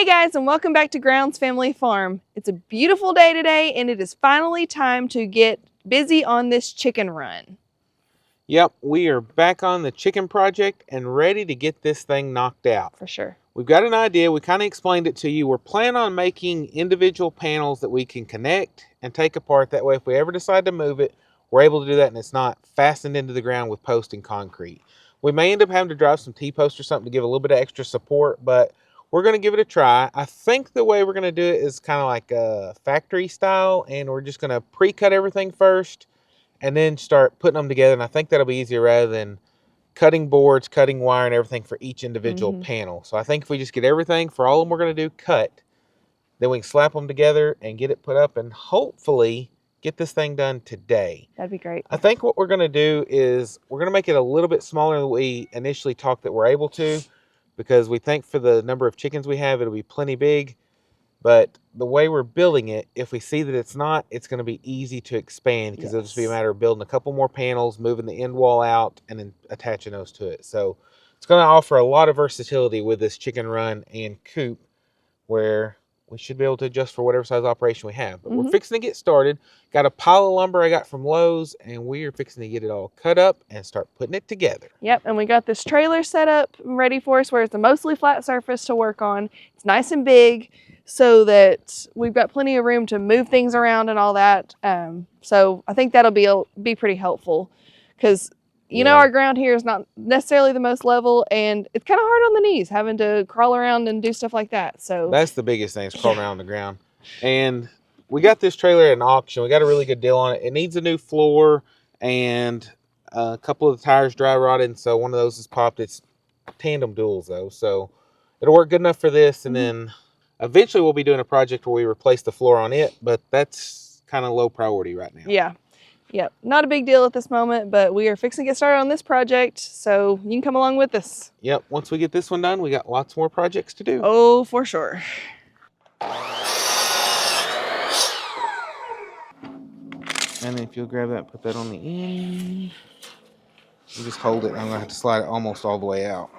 guys, and welcome back to Grounds Family Farm. It's a beautiful day today, and it is finally time to get busy on this chicken run. Yep, we are back on the chicken project and ready to get this thing knocked out. For sure. We've got an idea. We kind of explained it to you. We're planning on making individual panels that we can connect and take apart. That way, if we ever decide to move it, we're able to do that and it's not fastened into the ground with post and concrete. We may end up having to drive some T-posts or something to give a little bit of extra support, but we're going to give it a try. I think the way we're going to do it is kind of like a factory style, and we're just going to pre-cut everything first and then start putting them together. And I think that'll be easier rather than cutting boards, cutting wire, and everything for each individual panel. So I think if we just get everything for all of them we're going to do cut, then we can slap them together and get it put up and hopefully get this thing done today. That'd be great. I think what we're going to do is we're going to make it a little bit smaller than we initially talked that we're able to, because we think for the number of chickens we have, it'll be plenty big. But the way we're building it, if we see that it's not, it's going to be easy to expand, because it'll just be a matter of building a couple more panels, moving the end wall out, and then attaching those to it. So it's going to offer a lot of versatility with this chicken run and coop, where we should be able to adjust for whatever size operation we have. But we're fixing to get started. Got a pile of lumber I got from Lowe's, and we are fixing to get it all cut up and start putting it together. Yep, and we got this trailer set up ready for us where it's a mostly flat surface to work on. It's nice and big, so that we've got plenty of room to move things around and all that. So I think that'll be pretty helpful, because you know, our ground here is not necessarily the most level, and it's kind of hard on the knees having to crawl around and do stuff like that. So that's the biggest thing, is crawling around the ground. And we got this trailer at an auction. We got a really good deal on it. It needs a new floor, and a couple of the tires dry rotted, so one of those is popped. It's tandem duals though, so it'll work good enough for this. And then eventually we'll be doing a project where we replace the floor on it, but that's kind of low priority right now. Yeah. Yep, not a big deal at this moment, but we are fixing to get started on this project, so you can come along with us. Yep, once we get this one done, we got lots more projects to do. Oh, for sure. And if you'll grab that, put that on the end. You just hold it, and I'm going to have to slide it almost all the way out.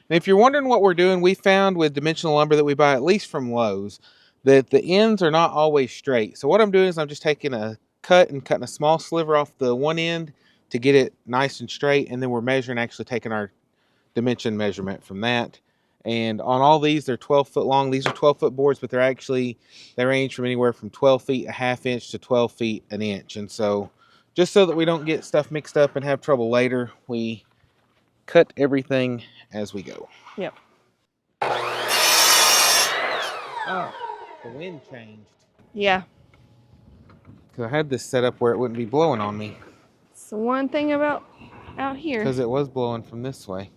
And if you're wondering what we're doing, we found with dimensional lumber that we buy, at least from Lowe's, that the ends are not always straight. So what I'm doing is I'm just taking a cut and cutting a small sliver off the one end to get it nice and straight. And then we're measuring, actually taking our dimension measurement from that. And on all these, they're 12 foot long. These are 12-foot boards, but they range from anywhere from 12 feet, a half inch, to 12 feet, an inch. And so just so that we don't get stuff mixed up and have trouble later, we cut everything as we go. Yep. Oh, the wind changed. Yeah. Because I had this set up where it wouldn't be blowing on me. It's the one thing about out here. Because it was blowing from this way.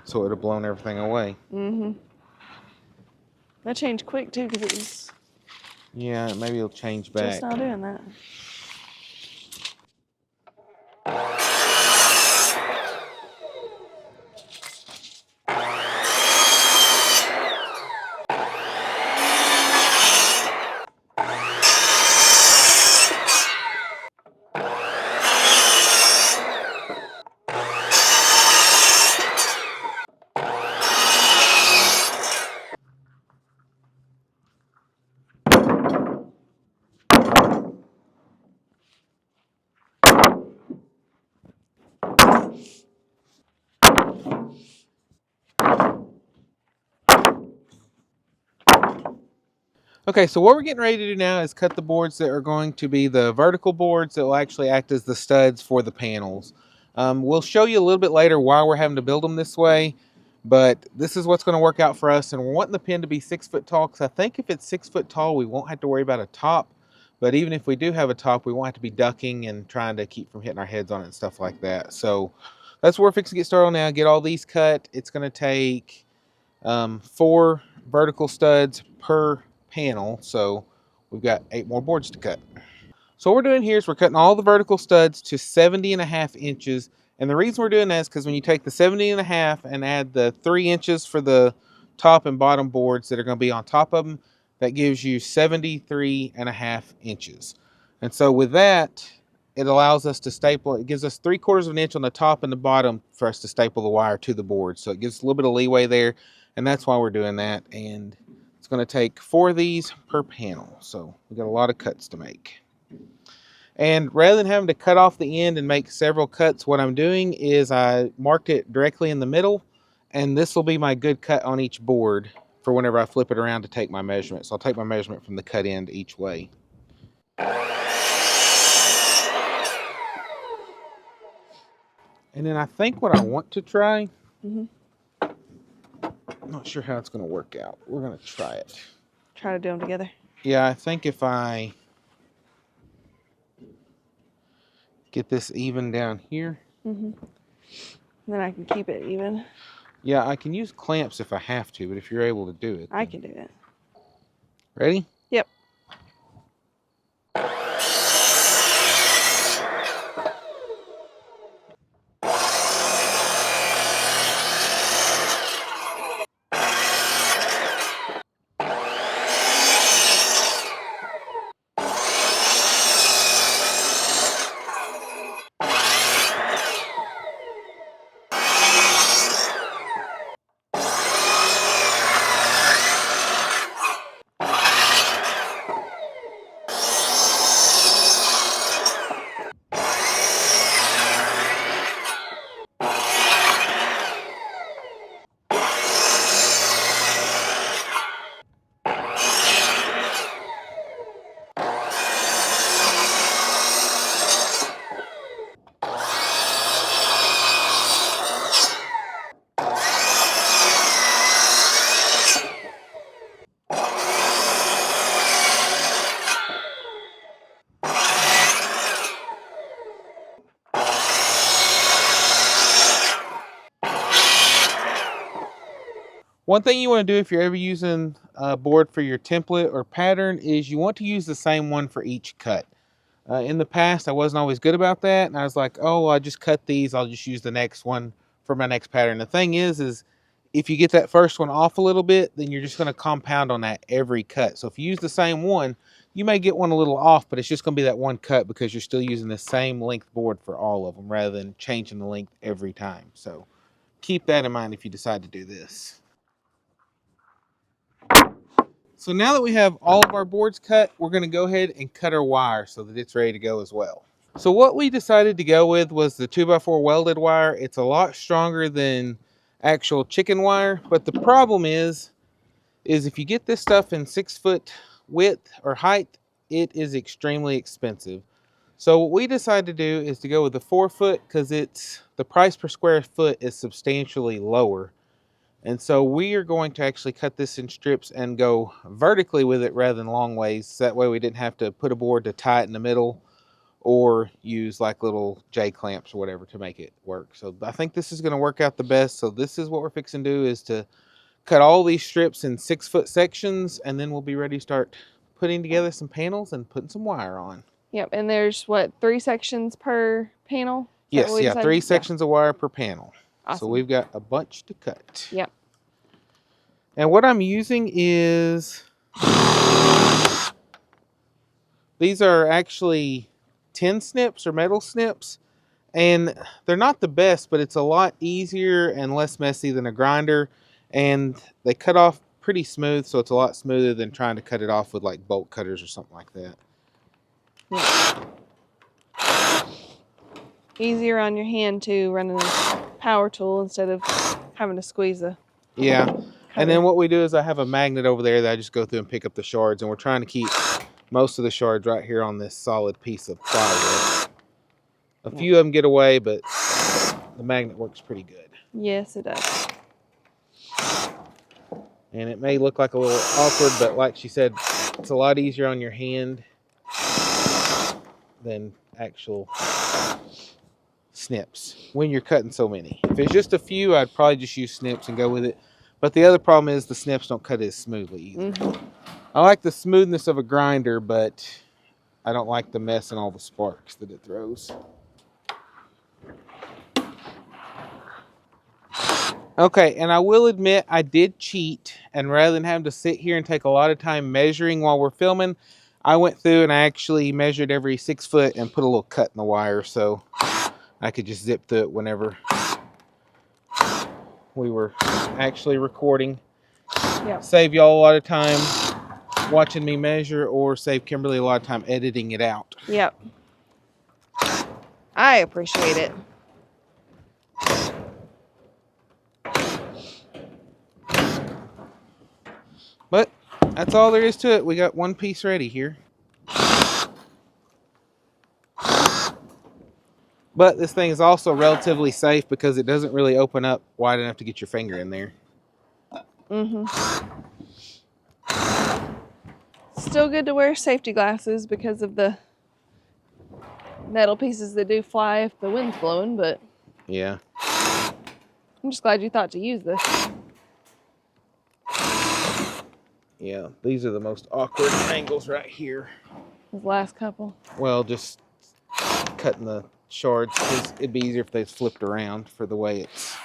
So it would have blown everything away. That changed quick too, because it was... Yeah, maybe it'll change back. Just not doing that. Okay, so what we're getting ready to do now is cut the boards that are going to be the vertical boards that will actually act as the studs for the panels. We'll show you a little bit later why we're having to build them this way, but this is what's going to work out for us. And we're wanting the pin to be 6 foot tall, because I think if it's 6 foot tall, we won't have to worry about a top. But even if we do have a top, we won't have to be ducking and trying to keep from hitting our heads on it and stuff like that. So that's what we're fixing to get started on now. Get all these cut. It's going to take 4 vertical studs per panel, so we've got 8 more boards to cut. So what we're doing here is we're cutting all the vertical studs to 70.5 inches And the reason we're doing that is because when you take the 70.5 and add the 3 inches for the top and bottom boards that are going to be on top of them, that gives you 73.5 inches. And so with that, it allows us to staple. It gives us 3/4 of an inch on the top and the bottom for us to staple the wire to the board. So it gives a little bit of leeway there, and that's why we're doing that. And it's going to take 4 of these per panel. So we got a lot of cuts to make. And rather than having to cut off the end and make several cuts, what I'm doing is I marked it directly in the middle, and this will be my good cut on each board for whenever I flip it around to take my measurement. So I'll take my measurement from the cut end each way. And then I think what I want to try, I'm not sure how it's going to work out. We're going to try it. Try to do them together. Yeah, I think if I get this even down here. Then I can keep it even. Yeah, I can use clamps if I have to, but if you're able to do it. I can do it. Ready? Yep. One thing you want to do if you're ever using a board for your template or pattern is you want to use the same one for each cut. In the past, I wasn't always good about that, and I was like, oh, I just cut these, I'll just use the next one for my next pattern. The thing is if you get that first one off a little bit, then you're just going to compound on that every cut. So if you use the same one, you may get one a little off, but it's just going to be that one cut because you're still using the same length board for all of them rather than changing the length every time. So keep that in mind if you decide to do this. So now that we have all of our boards cut, we're going to go ahead and cut our wire so that it's ready to go as well. So what we decided to go with was the 2x4 welded wire. It's a lot stronger than actual chicken wire, but the problem is if you get this stuff in 6 foot width or height, it is extremely expensive. So what we decided to do is to go with the 4 foot because the price per square foot is substantially lower. And so we are going to actually cut this in strips and go vertically with it rather than long ways. That way we didn't have to put a board to tie it in the middle or use like little J clamps or whatever to make it work. So I think this is going to work out the best. So this is what we're fixing to do, is to cut all these strips in 6 foot sections, and then we'll be ready to start putting together some panels and putting some wire on. Yep. And there's what, 3 sections per panel? Yes, yeah, 3 sections of wire per panel. Awesome. So we've got a bunch to cut. Yep. And what I'm using is, these are actually tin snips or metal snips, and they're not the best, but it's a lot easier and less messy than a grinder, and they cut off pretty smooth, so it's a lot smoother than trying to cut it off with like bolt cutters or something like that. Yeah. Easier on your hand too, running a power tool instead of having to squeeze a cutter. And then what we do is I have a magnet over there that I just go through and pick up the shards, and we're trying to keep most of the shards right here on this solid piece of plywood. A few of them get away, but the magnet works pretty good. Yes, it does. And it may look like a little awkward, but like she said, it's a lot easier on your hand than actual snips when you're cutting so many. If it's just a few, I'd probably just use snips and go with it. But the other problem is the snips don't cut as smoothly either. I like the smoothness of a grinder, but I don't like the mess and all the sparks that it throws. Okay, and I will admit I did cheat, and rather than having to sit here and take a lot of time measuring while we're filming, I went through and I actually measured every 6 foot and put a little cut in the wire so I could just zip through it whenever we were actually recording. Yep. Save y'all a lot of time watching me measure, or save Kimberly a lot of time editing it out. Yep. I appreciate it. But that's all there is to it. We got one piece ready here. But this thing is also relatively safe because it doesn't really open up wide enough to get your finger in there. Still good to wear safety glasses because of the metal pieces that do fly if the wind's blowing, but yeah. I'm just glad you thought to use this. Yeah, these are the most awkward angles right here. These last couple. Well, just cutting the shards, because it'd be easier if they flipped around for the way it's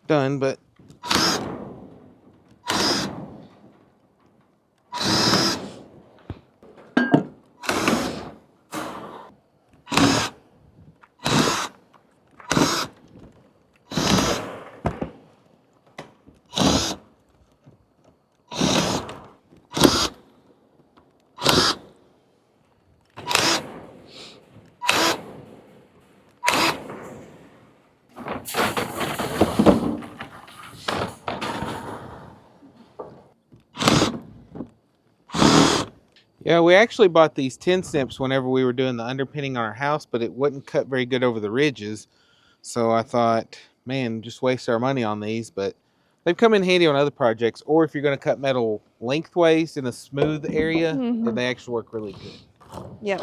done, but yeah, we actually bought these 10 snips whenever we were doing the underpinning on our house, but it wouldn't cut very good over the ridges. So I thought, man, just waste our money on these, but they've come in handy on other projects, or if you're going to cut metal lengthways in a smooth area, then they actually work really good. Yep.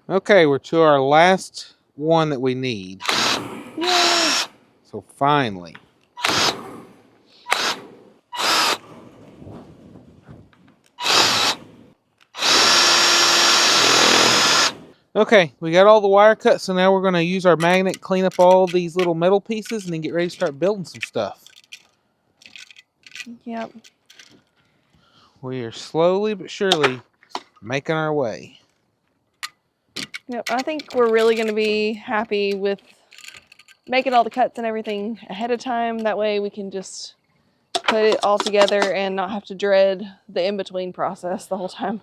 Okay, we're to our last one that we need. Yay! So finally. Okay, we got all the wire cut, so now we're going to use our magnet, clean up all these little metal pieces, and then get ready to start building some stuff. Yep. We are slowly but surely making our way. Yep. I think we're really going to be happy with making all the cuts and everything ahead of time. That way we can just put it all together and not have to dread the in-between process the whole time.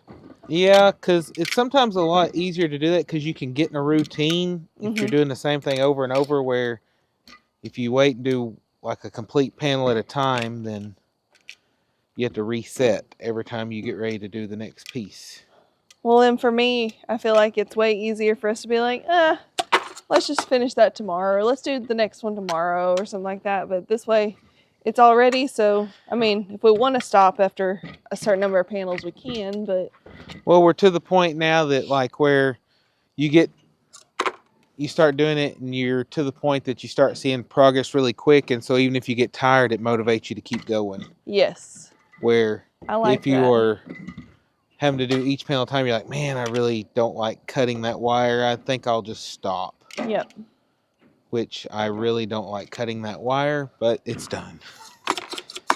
Yeah, because it's sometimes a lot easier to do that because you can get in a routine if you're doing the same thing over and over, where if you wait and do like a complete panel at a time, then you have to reset every time you get ready to do the next piece. Well, then for me, I feel like it's way easier for us to be like, let's just finish that tomorrow, or let's do the next one tomorrow, or something like that. But this way, it's all ready. So, I mean, if we want to stop after a certain number of panels, we can, but... Well, we're to the point now that like where you start doing it and you're to the point that you start seeing progress really quick. And so even if you get tired, it motivates you to keep going. Yes. Where I like if you that. are having to do each panel at a time, you're like, man, I really don't like cutting that wire. I think I'll just stop. Yep. Which I really don't like cutting that wire, but it's done.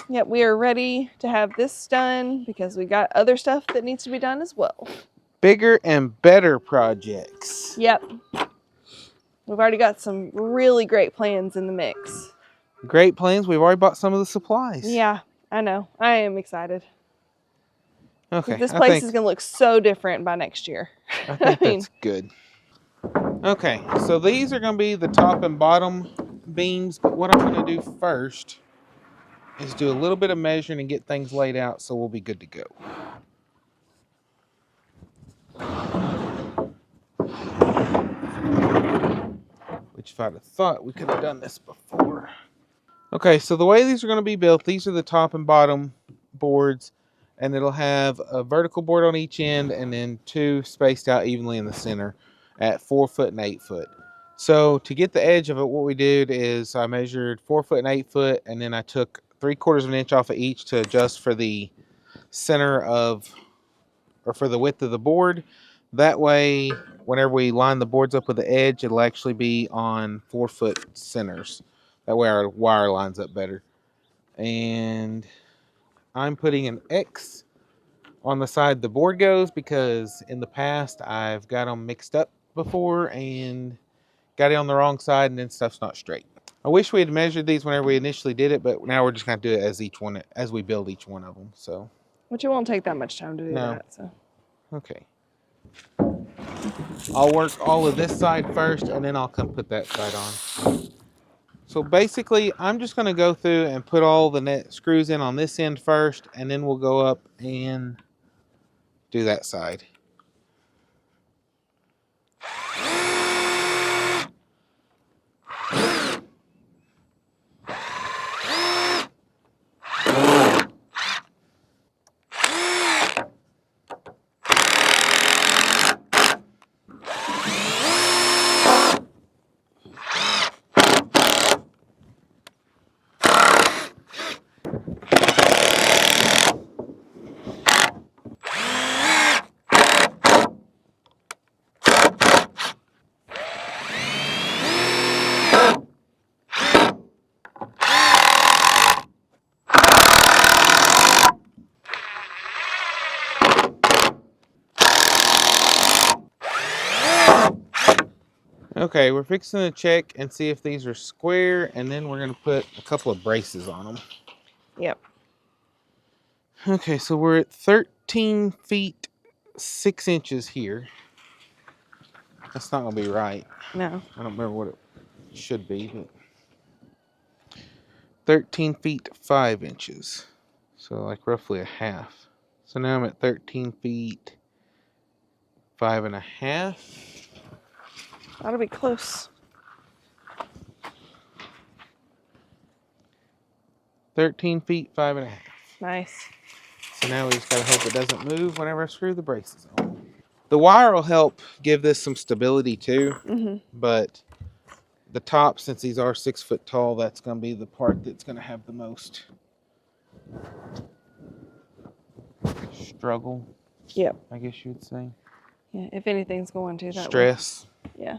Yep, we are ready to have this done because we got other stuff that needs to be done as well. Bigger and better projects. Yep. We've already got some really great plans in the mix. Great plans. We've already bought some of the supplies. Yeah, I know. I am excited. Okay. This place is going to look so different by next year. I think that's good. Okay, so these are going to be the top and bottom beams, but what I'm going to do first is do a little bit of measuring and get things laid out so we'll be good to go. Which if I'd have thought we could have done this before. Okay, so the way these are going to be built, these are the top and bottom boards. and it'll have a vertical board on each end and then 2 spaced out evenly in the center at 4 foot and 8 foot. So to get the edge of it, what we did is I measured 4 foot and 8 foot, and then I took 3/4 of an inch off of each to adjust for the center of, or for the width of the board. That way, whenever we line the boards up with the edge, it'll actually be on 4 foot centers. That way our wire lines up better. And I'm putting an X on the side the board goes, because in the past I've got them mixed up before and got it on the wrong side, and then stuff's not straight. I wish we had measured these whenever we initially did it, but now we're just going to do it as we build each one of them. So, Which it won't take that much time to do no. that. So. Okay. I'll work all of this side first, and then I'll come put that side on. So basically, I'm just going to go through and put all the net screws in on this end first, and then we'll go up and do that side. Okay, we're fixing to check and see if these are square, and then we're going to put a couple of braces on them. Yep. Okay, so we're at 13 feet 6 inches here. That's not going to be right. No. I don't remember what it should be, but 13 feet 5 inches. So like roughly a half. So now I'm at 13 feet 5.5. That'll be close. 13 feet 5.5. Nice. So now we just gotta hope it doesn't move whenever I screw the braces on. The wire will help give this some stability too, but the top, since these are 6 foot tall, that's gonna be the part that's gonna have the most struggle. Yep. I guess you would say. Yeah, if anything's going to that Stress. way. Yeah.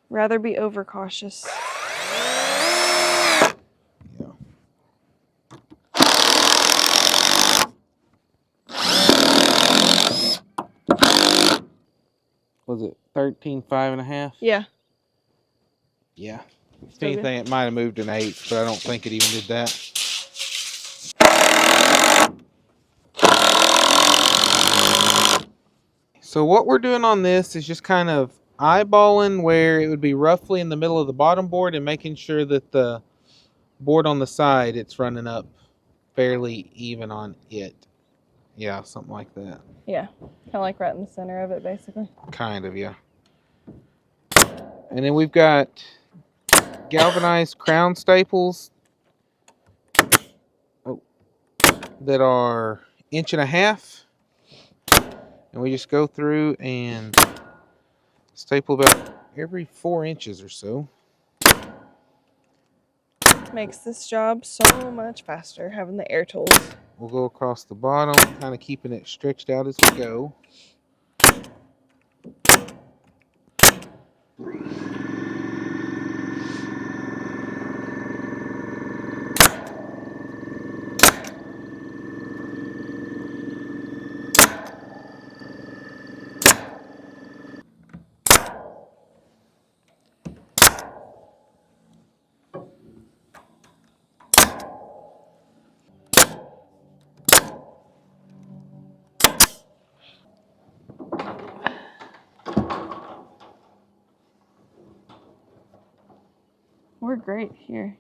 Rather be overcautious. Yeah. Was it 13 5.5? Yeah. Yeah. If Still anything, good. it might have moved an 8, but I don't think it even did that. So what we're doing on this is just kind of eyeballing where it would be roughly in the middle of the bottom board and making sure that the board on the side, it's running up fairly even on it. Yeah, something like that. Yeah. Kind of like right in the center of it, basically. Kind of, yeah. And then we've got galvanized crown staples that are 1.5 inches. And we just go through and staple about every 4 inches or so. Makes this job so much faster having the air tools. We'll go across the bottom, kind of keeping it stretched out as we go. We're great here.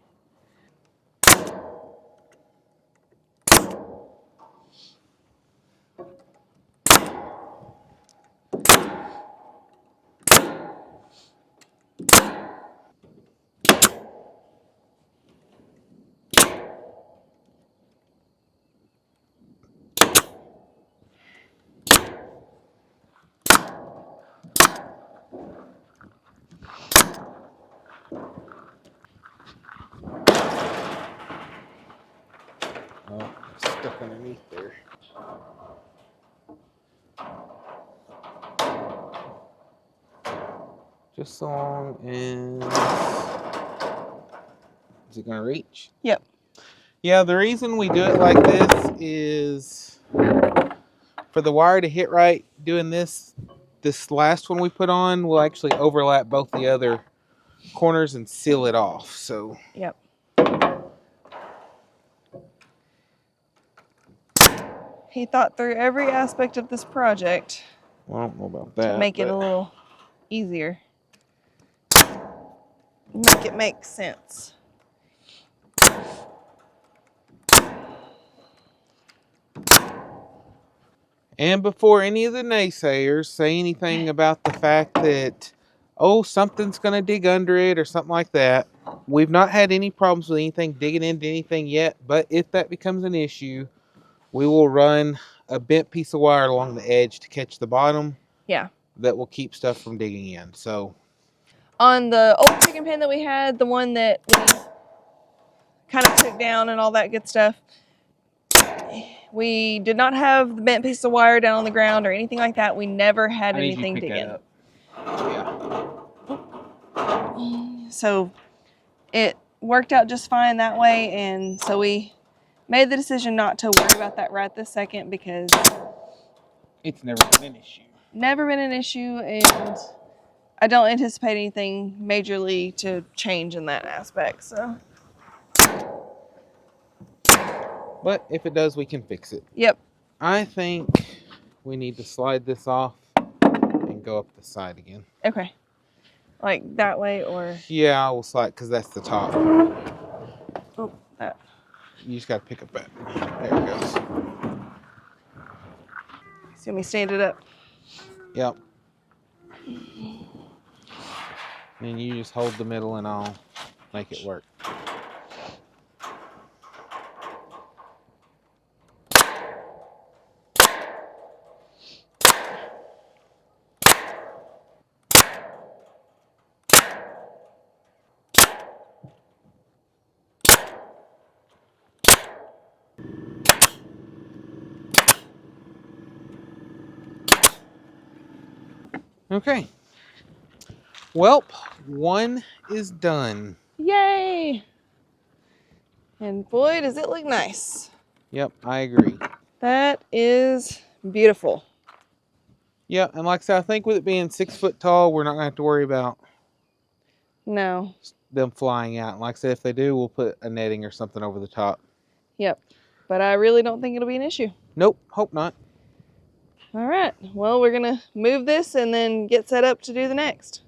stuck underneath there. Just so long as... Is it going to reach? Yep. Yeah, the reason we do it like this is for the wire to hit right. Doing this last one we put on will actually overlap both the other corners and seal it off. So yep. He thought through every aspect of this project. Well, I don't know about that. To make it a little easier. Make it make sense. And before any of the naysayers say anything about the fact that, oh, something's going to dig under it or something like that, we've not had any problems with anything digging into anything yet. But if that becomes an issue, we will run a bent piece of wire along the edge to catch the bottom. Yeah. That will keep stuff from digging in. So on the old chicken pen that we had, the one that we kind of took down and all that good stuff, we did not have the bent piece of wire down on the ground or anything like that. We never had anything digging. Yeah. So it worked out just fine that way, and so we made the decision not to worry about that right this second because it's never been an issue. Never been an issue, and I don't anticipate anything majorly to change in that aspect. So, but if it does, we can fix it. Yep. I think we need to slide this off and go up the side again. Okay. Like that way, or? Yeah, I will slide because that's the top. Oh, that. You just got to pick up that. There it goes. So let me stand it up. Yep. And you just hold the middle and I'll make it work. Okay. Welp, one is done. Yay! And boy, does it look nice. Yep, I agree. That is beautiful. Yeah, and like I said, I think with it being 6 foot tall, we're not going to have to worry about them flying out. And like I said, if they do, we'll put a netting or something over the top. Yep. But I really don't think it'll be an issue. Nope, hope not. All right. Well, we're going to move this and then get set up to do the next.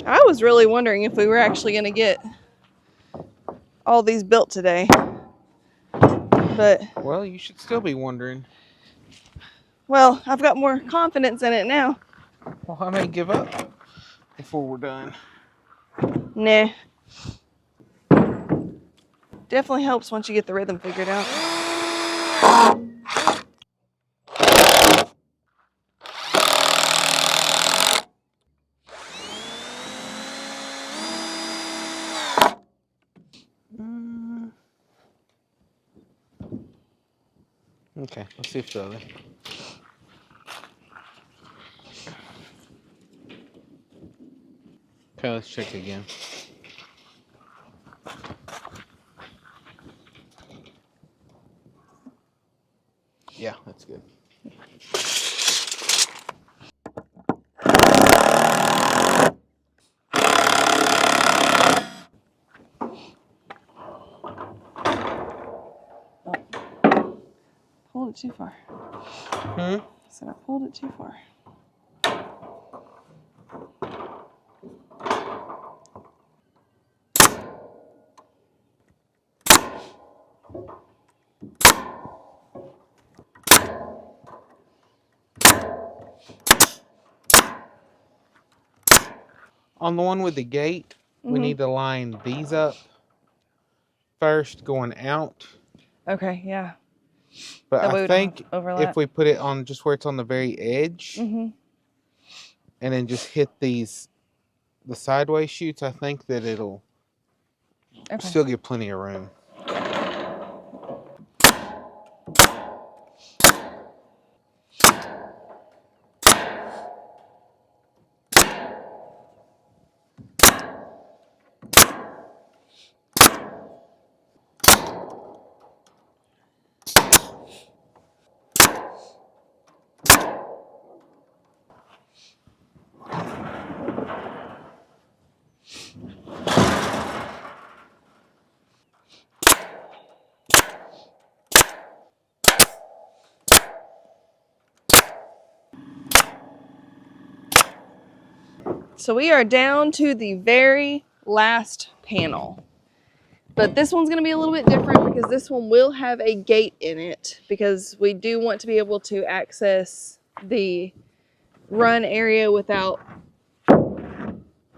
I was really wondering if we were actually going to get all these built today. But Well, you should still be wondering. well, I've got more confidence in it now. Well, I may give up before we're done. Nah. Definitely helps once you get the rhythm figured out. Okay, let's see if the other. Okay, let's check again. Yeah, that's good. Pulled it too far. I said I pulled it too far. On the one with the gate, we need to line these up first going out. Okay, yeah. But That way I we don't think have overlap. if we put it on just where it's on the very edge, and then just hit the sideways shoots, I think that it'll still give plenty of room. So we are down to the very last panel. But this one's going to be a little bit different because this one will have a gate in it because we do want to be able to access the run area without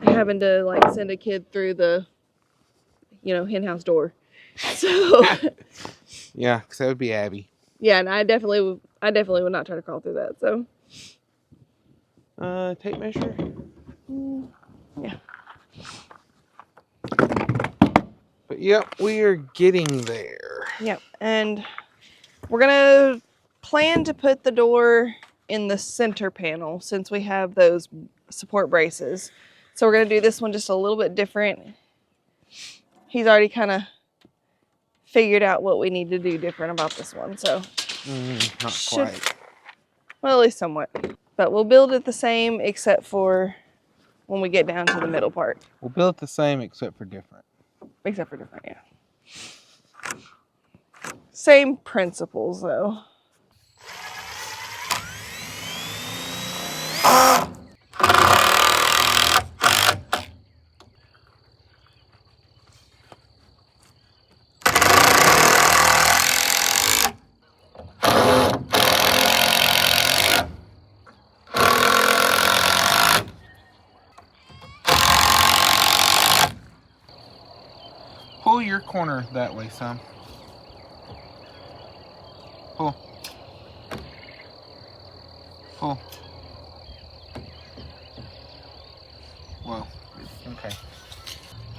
having to like send a kid through the, hen house door. So Yeah, because that would be Abby. yeah, and I definitely would not try to crawl through that. So tape measure. Yeah. But yep, we are getting there. Yep, and we're gonna plan to put the door in the center panel since we have those support braces. So we're gonna do this one just a little bit different. He's already kind of figured out what we need to do different about this one, so not quite. Well, at least somewhat. But we'll build it the same except for when we get down to the middle part. We'll build it the same except for different. Except for different, yeah. Same principles, though. Pull your corner that way, son. Pull. Pull. Well, okay.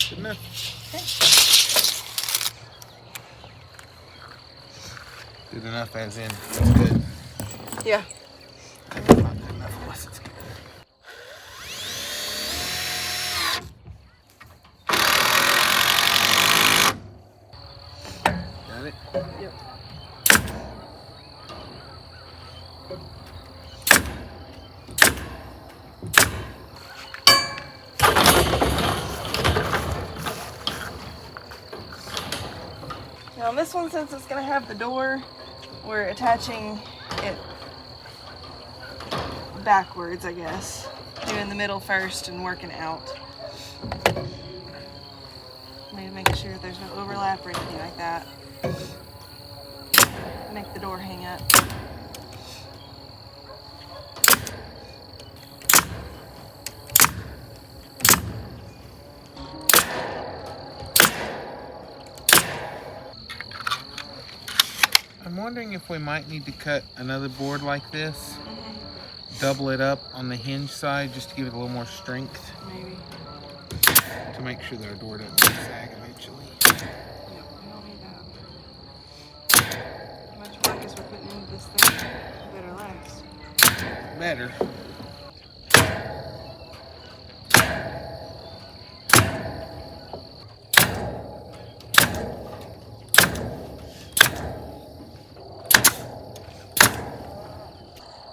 Good enough. Okay. Good enough as in it's good. Yeah. Not good enough unless it's good. Got it? Yep. Now on this one, since it's going to have the door, we're attaching it backwards, I guess. Doing the middle first and working out. Maybe make sure there's no overlap or anything like that. Make the door hang up. I'm wondering if we might need to cut another board like this, double it up on the hinge side just to give it a little more strength. Maybe. To make sure that our door doesn't sag eventually. Yep, we don't need that. How much work is we're putting into this thing? Better last. Better.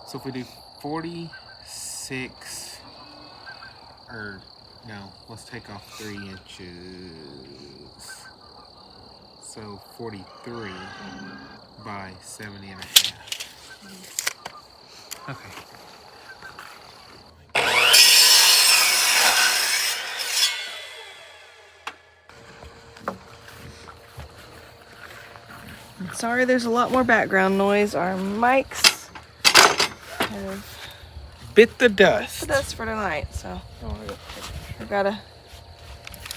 So if we do 46, or no, let's take off 3 inches. So 43 by 70.5. Okay. Sorry, there's a lot more background noise. Our mics have Bit the dust. the dust for tonight, so we gotta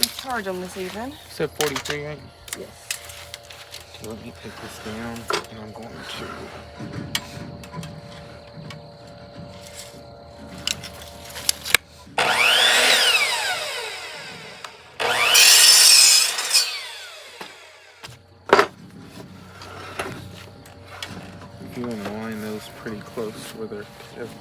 recharge them this evening. So 43, right? Yes. Okay, let me take this down, and I'm going to. You want to line those pretty close where they're tipped.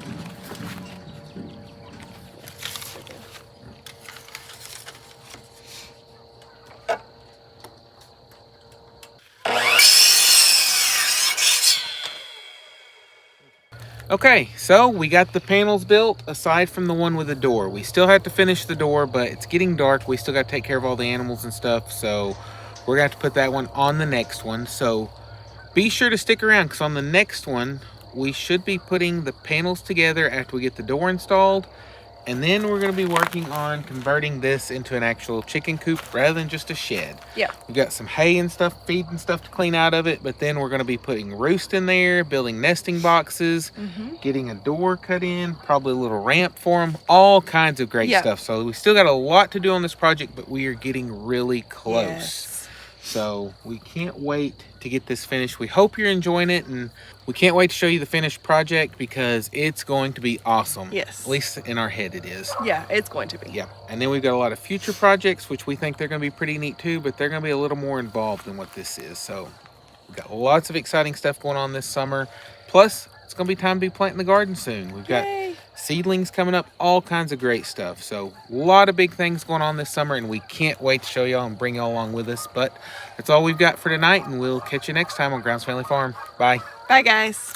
Okay, so we got the panels built aside from the one with the door. We still have to finish the door, but it's getting dark. We still got to take care of all the animals and stuff, so we're going to have to put that one on the next one. So be sure to stick around, because on the next one, we should be putting the panels together after we get the door installed. And then we're going to be working on converting this into an actual chicken coop rather than just a shed. Yeah. We got some hay and stuff, feed and stuff to clean out of it, but then we're going to be putting roost in there, building nesting boxes, getting a door cut in, probably a little ramp for them, all kinds of great stuff. So we still got a lot to do on this project, but we are getting really close. Yes. So we can't wait to get this finished. We hope you're enjoying it, and we can't wait to show you the finished project because it's going to be awesome. Yes. At least in our head it is. Yeah, it's going to be. Yeah. And then we've got a lot of future projects, which we think they're going to be pretty neat too, but they're going to be a little more involved than what this is. So we've got lots of exciting stuff going on this summer. Plus, it's going to be time to be planting the garden soon. We've got seedlings coming up, all kinds of great stuff. So a lot of big things going on this summer, and we can't wait to show y'all and bring y'all along with us. But that's all we've got for tonight, and we'll catch you next time on Grounds Family Farm. Bye. Bye, guys.